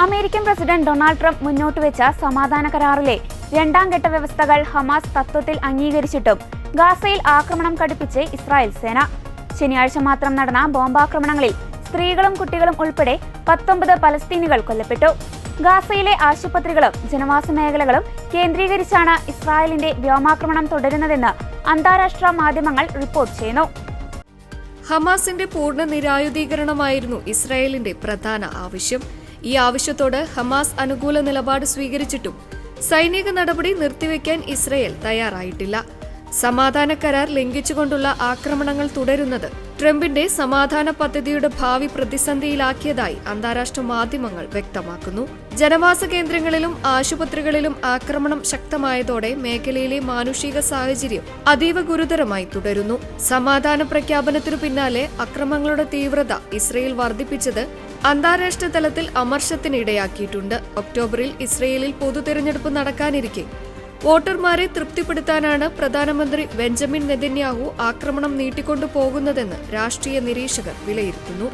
American president Donald Trump മുന്നോട്ടുവെച്ച സമാധാന കരാറിലെ രണ്ടാം ഘട്ട വ്യവസ്ഥകൾ ഹമാസ് തത്വത്തിൽ അംഗീകരിച്ചിട്ടും ഗാസയിൽ ആക്രമണം കടുപ്പിച്ച് ഇസ്രായേൽ സേന. ശനിയാഴ്ച മാത്രം നടന്ന ബോംബാക്രമണങ്ങളിൽ സ്ത്രീകളും കുട്ടികളും ഉൾപ്പെടെ 19 പലസ്തീനികൾ കൊല്ലപ്പെട്ടു. ഗാസയിലെ ആശുപത്രികളും ജനവാസ മേഖലകളും കേന്ദ്രീകരിച്ചാണ് ഇസ്രായേലിന്റെ വ്യോമാക്രമണം തുടരുന്നതെന്ന് അന്താരാഷ്ട്ര മാധ്യമങ്ങൾ റിപ്പോർട്ട് ചെയ്യുന്നു. ഹമാസിന്റെ പൂർണ്ണ നിരായുധീകരണമായിരുന്നു ഇസ്രായേലിന്റെ പ്രധാന ആവശ്യം. ഈ ആവശ്യത്തോട് ഹമാസ് അനുകൂല നിലപാട് സ്വീകരിച്ചിട്ടും സൈനിക നടപടി നിർത്തിവെക്കാൻ ഇസ്രായേൽ തയ്യാറായിട്ടില്ല. സമാധാന കരാർ ലംഘിച്ചുകൊണ്ടുള്ള ആക്രമണങ്ങൾ തുടരുന്നത് ട്രംപിന്റെ സമാധാന പദ്ധതിയുടെ ഭാവി പ്രതിസന്ധിയിലാക്കിയതായി അന്താരാഷ്ട്ര മാധ്യമങ്ങൾ വ്യക്തമാക്കുന്നു. ജനവാസ കേന്ദ്രങ്ങളിലും ആശുപത്രികളിലും ആക്രമണം ശക്തമായതോടെ മേഖലയിലെ മാനുഷിക സാഹചര്യം അതീവ ഗുരുതരമായി തുടരുന്നു. സമാധാന പ്രഖ്യാപനത്തിനു പിന്നാലെ അക്രമങ്ങളുടെ തീവ്രത ഇസ്രയേൽ വർദ്ധിപ്പിച്ചത് അന്താരാഷ്ട്ര തലത്തിൽ അമർഷത്തിനിടയാക്കിയിട്ടുണ്ട്. ഒക്ടോബറിൽ ഇസ്രയേലിൽ പൊതുതെരഞ്ഞെടുപ്പ് നടക്കാനിരിക്കെ വോട്ടർമാരെ തൃപ്തിപ്പെടുത്താനാണ് പ്രധാനമന്ത്രി ബെഞ്ചമിൻ നെതന്യാഹു ആക്രമണം നീട്ടിക്കൊണ്ടു പോകുന്നതെന്ന് രാഷ്ട്രീയ നിരീക്ഷകർ വിലയിരുത്തുന്നു.